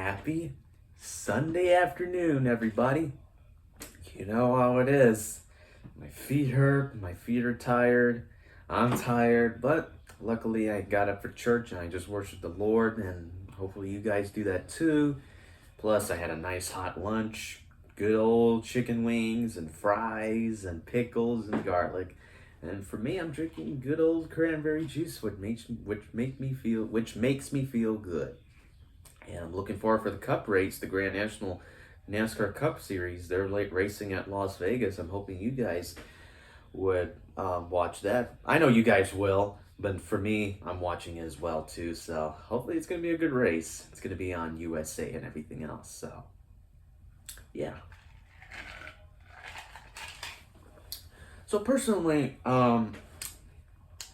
Happy Sunday afternoon, everybody. You know how it is. My feet hurt, my feet are tired, I'm tired, but luckily I got up for church and I just worshiped the Lord, and hopefully you guys do that too. Plus, I had a nice hot lunch, good old chicken wings and fries and pickles and garlic. And for me, I'm drinking good old cranberry juice, which makes me feel good. And I'm looking forward for the Cup race, the Grand National NASCAR Cup Series. They're late racing at Las Vegas. I'm hoping you guys would watch that. I know you guys will, but for me, I'm watching as well too. So hopefully it's going to be a good race. It's going to be on USA and everything else. So yeah. So personally,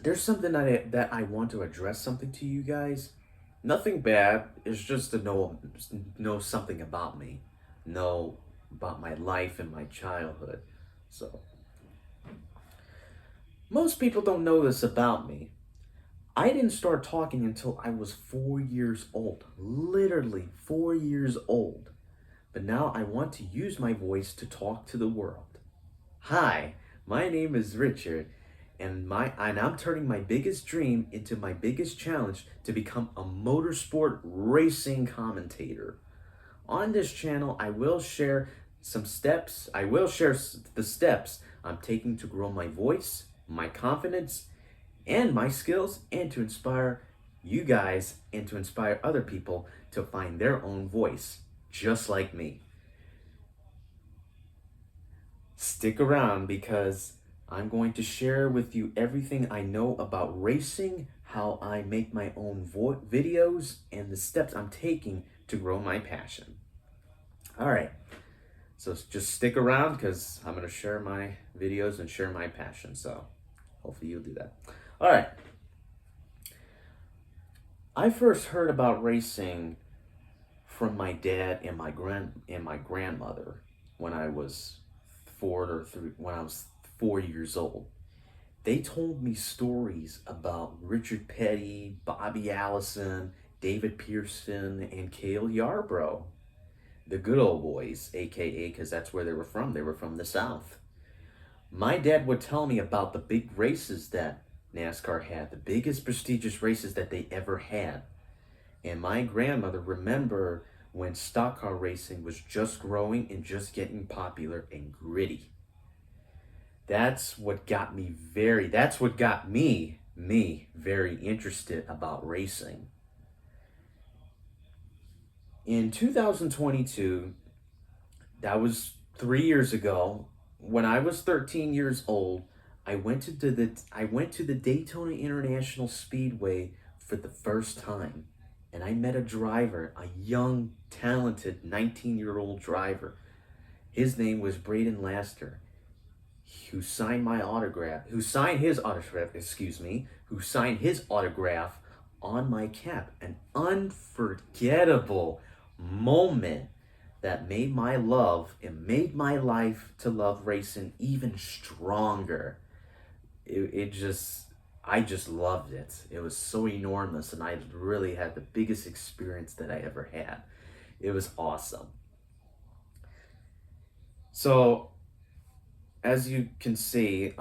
there's something that I want to address something to you guys. Nothing bad. It's just to know something about me, know about my life and my childhood. So most people don't know this about me. I didn't start talking until I was 4 years old, literally 4 years old. But now I want to use my voice to talk to the world. Hi, my name is Richard, and I'm turning my biggest dream into my biggest challenge to become a motorsport racing commentator. On this channel, I will share some steps. I will share the steps I'm taking to grow my voice, my confidence, and my skills, and to inspire you guys and to inspire other people to find their own voice, just like me. Stick around because I'm going to share with you everything I know about racing, how I make my own videos, and the steps I'm taking to grow my passion. All right, so just stick around because I'm going to share my videos and share my passion. So hopefully you'll do that. All right. I first heard about racing from my dad and my grandmother when I was when I was 4 years old. They told me stories about Richard Petty, Bobby Allison, David Pearson, and Cale Yarborough, the good old boys, aka, because that's where they were from. They were from the South. My dad would tell me about the big races that NASCAR had, the biggest prestigious races that they ever had. And my grandmother remember when stock car racing was just growing and just getting popular and gritty. That's what got me very interested about racing. In 2022, that was 3 years ago, when I was 13 years old, I went to the Daytona International Speedway for the first time, and I met a driver, a young, talented 19-year-old driver. His name was Braden Laster, who signed his autograph on my cap. An unforgettable moment that made my life to love racing even stronger. I just loved it. It was so enormous, and I really had the biggest experience that I ever had. It was awesome. So, as you can see,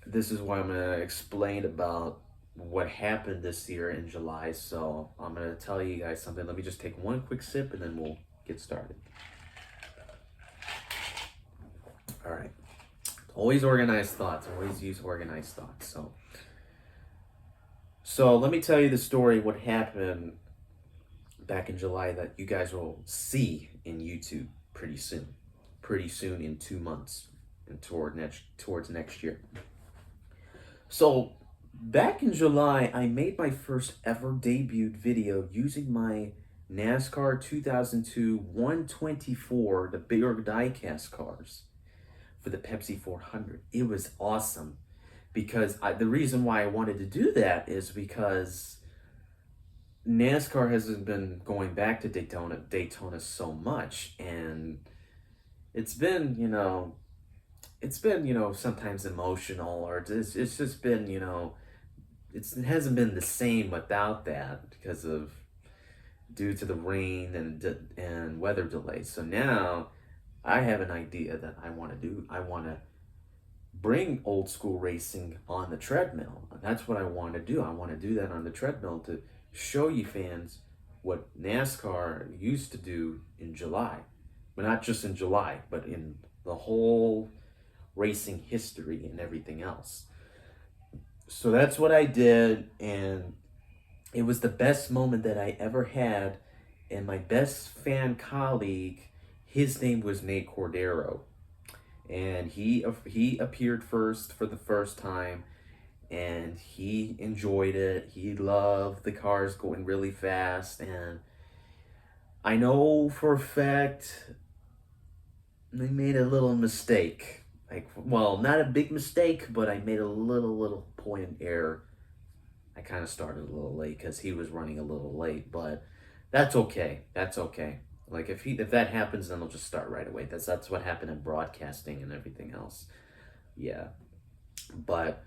this is what I'm going to explain about what happened this year in July. So, I'm going to tell you guys something. Let me just take one quick sip and then we'll get started. All right. Always organized thoughts. Always use organized thoughts. So let me tell you the story. What happened back in July that you guys will see in YouTube pretty soon. Pretty soon, in 2 months, and towards next year. So back in July, I made my first ever debuted video using my NASCAR 2002 124, the bigger diecast cars, for the Pepsi 400. It was awesome because the reason why I wanted to do that is because NASCAR hasn't been going back to Daytona so much, and it's been, sometimes emotional, or it's just been, it hasn't been the same without that because of due to the rain and weather delays. So now I have an idea that I want to do. I want to bring old school racing on the treadmill. That's what I want to do. I want to do that on the treadmill to show you fans what NASCAR used to do in July. But not just in July, but in the whole racing history and everything else. So that's what I did, and it was the best moment that I ever had. And my best fan colleague, his name was Nate Cordero, and he appeared first for the first time, and he enjoyed it. He loved the cars going really fast, and I know for a fact I made a little mistake. Like, well, not a big mistake, but I made a little point error. I kind of started a little late because he was running a little late, but that's okay. That's okay. Like if that happens, then I'll just start right away. That's what happened in broadcasting and everything else. Yeah, but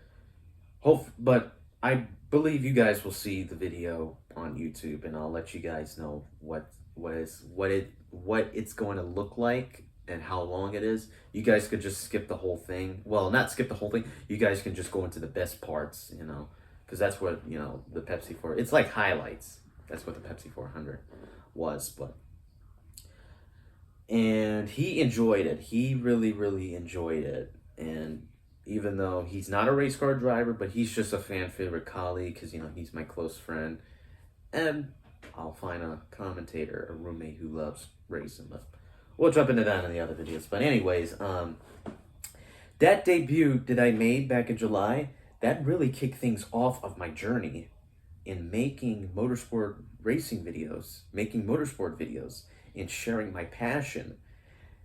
but I believe you guys will see the video on YouTube, and I'll let you guys know what it's going to look like and how long it is. You guys could just skip the whole thing. Well, not skip the whole thing. You guys can just go into the best parts, because that's what the Pepsi 4. It's like highlights. That's what the Pepsi 400 was, and he enjoyed it. He really enjoyed it, and even though he's not a race car driver, but he's just a fan favorite colleague because he's my close friend, and I'll find a commentator, a roommate who loves racing. But we'll jump into that in the other videos. But anyways, that debut that I made back in July, that really kicked things off of my journey in making motorsport videos, and sharing my passion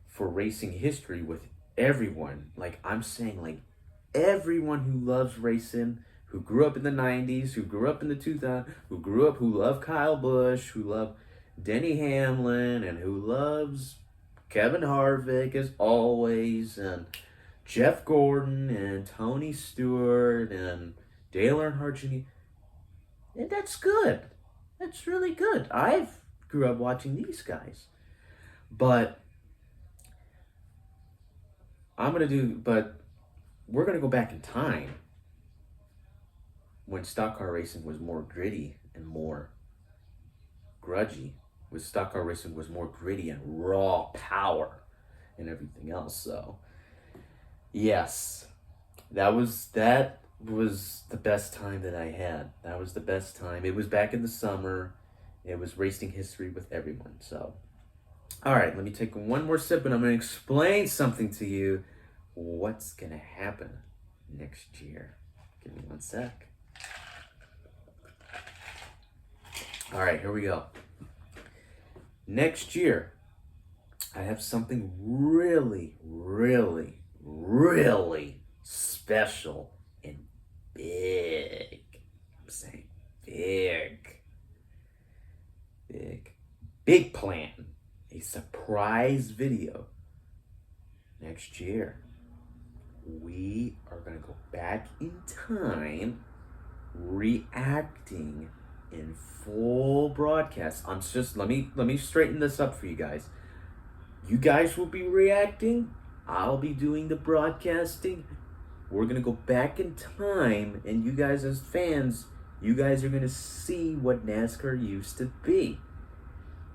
for racing history with everyone. Like I'm saying, like everyone who loves racing, who grew up in the 90s, who grew up in the 2000s, who loved Kyle Busch, who loved Denny Hamlin, and who loves Kevin Harvick as always, and Jeff Gordon, and Tony Stewart, and Dale Earnhardt Jr. And that's good. That's really good. I've grew up watching these guys. But we're going to go back in time when stock car racing was more gritty and more grudgy. When stock car racing was more gritty and raw power and everything else. So, yes, that was the best time that I had. That was the best time. It was back in the summer. It was racing history with everyone. So, all right, let me take one more sip and I'm going to explain something to you. What's going to happen next year? Give me one sec. All right, here we go. Next year, I have something really special and big. I'm saying big plan. A surprise video next year. We are going to go back in time, reacting in full broadcast. Let me straighten this up for you guys. You guys will be reacting. I'll be doing the broadcasting. We're going to go back in time, and you guys as fans, you guys are going to see what NASCAR used to be.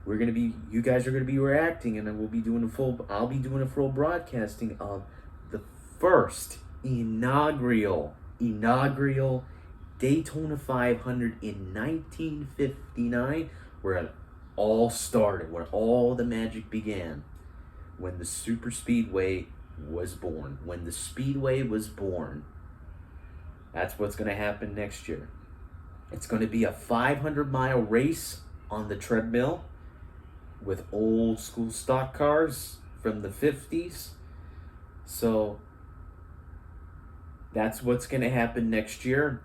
You guys are going to be reacting, and I'll be doing a full broadcasting of the first inaugural Daytona 500 in 1959, where it all started, where all the magic began, when the super speedway was born. When the speedway was born, that's what's going to happen next year. It's going to be a 500-mile race on the treadmill with old school stock cars from the 50s. So that's what's going to happen next year.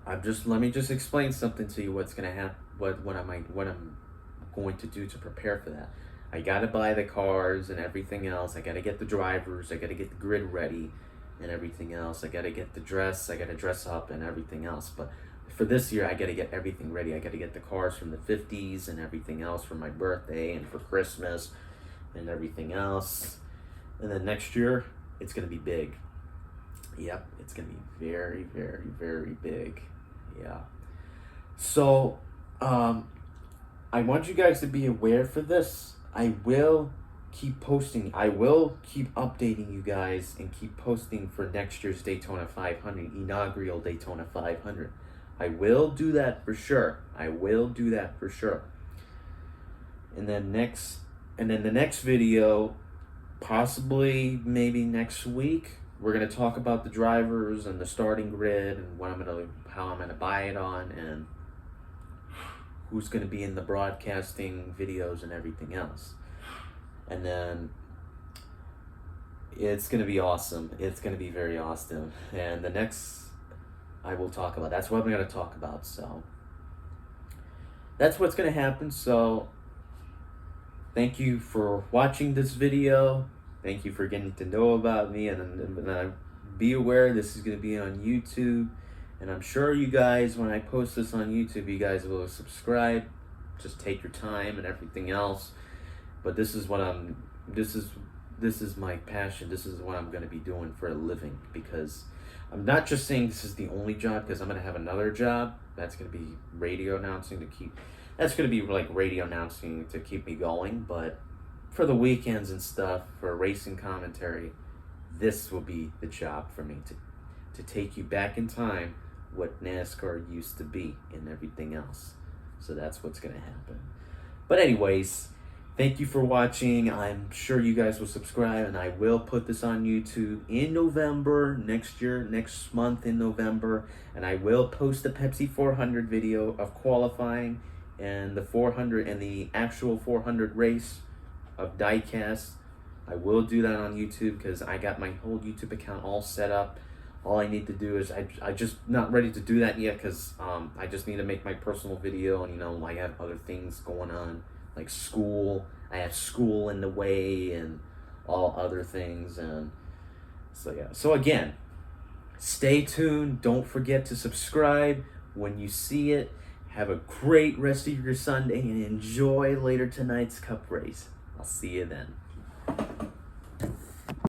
Let me just explain something to you. What's going to happen? What I'm going to do to prepare for that. I got to buy the cars and everything else. I got to get the drivers. I got to get the grid ready and everything else. I got to get the dress. I got to dress up and everything else. But for this year, I got to get everything ready. I got to get the cars from the 50s and everything else for my birthday and for Christmas and everything else. And then next year, it's going to be big. Yep, it's going to be very, very, very big. Yeah. So, I want you guys to be aware for this. I will keep posting. I will keep updating you guys and keep posting for next year's Daytona 500, inaugural Daytona 500. I will do that for sure. I will do that for sure. And then the next video, possibly maybe next week, we're gonna talk about the drivers and the starting grid and how I'm gonna buy it on and who's gonna be in the broadcasting videos and everything else. And then it's gonna be awesome. It's gonna be very awesome. And the next I will talk about. That's what I'm going to talk about. So that's what's going to happen. So thank you for watching this video. Thank you for getting to know about me. And be aware this is going to be on YouTube. And I'm sure you guys, when I post this on YouTube, you guys will subscribe. Just take your time and everything else. But this is my passion. This is what I'm going to be doing for a living, because I'm not just saying this is the only job, because I'm going to have another job. That's going to be radio announcing radio announcing to keep me going. But for the weekends and stuff, for racing commentary, this will be the job for me to take you back in time, what NASCAR used to be and everything else. So that's what's going to happen. But anyways, thank you for watching. I'm sure you guys will subscribe, and I will put this on YouTube in November next month in November, and I will post the Pepsi 400 video of qualifying and the 400 and the actual 400 race of diecast. I will do that on YouTube because I got my whole YouTube account all set up. All I need to do is I just not ready to do that yet because I just need to make my personal video, and I have other things going on, like school. I have school in the way and all other things. And so yeah. So again, stay tuned. Don't forget to subscribe when you see it. Have a great rest of your Sunday and enjoy later tonight's Cup race. I'll see you then.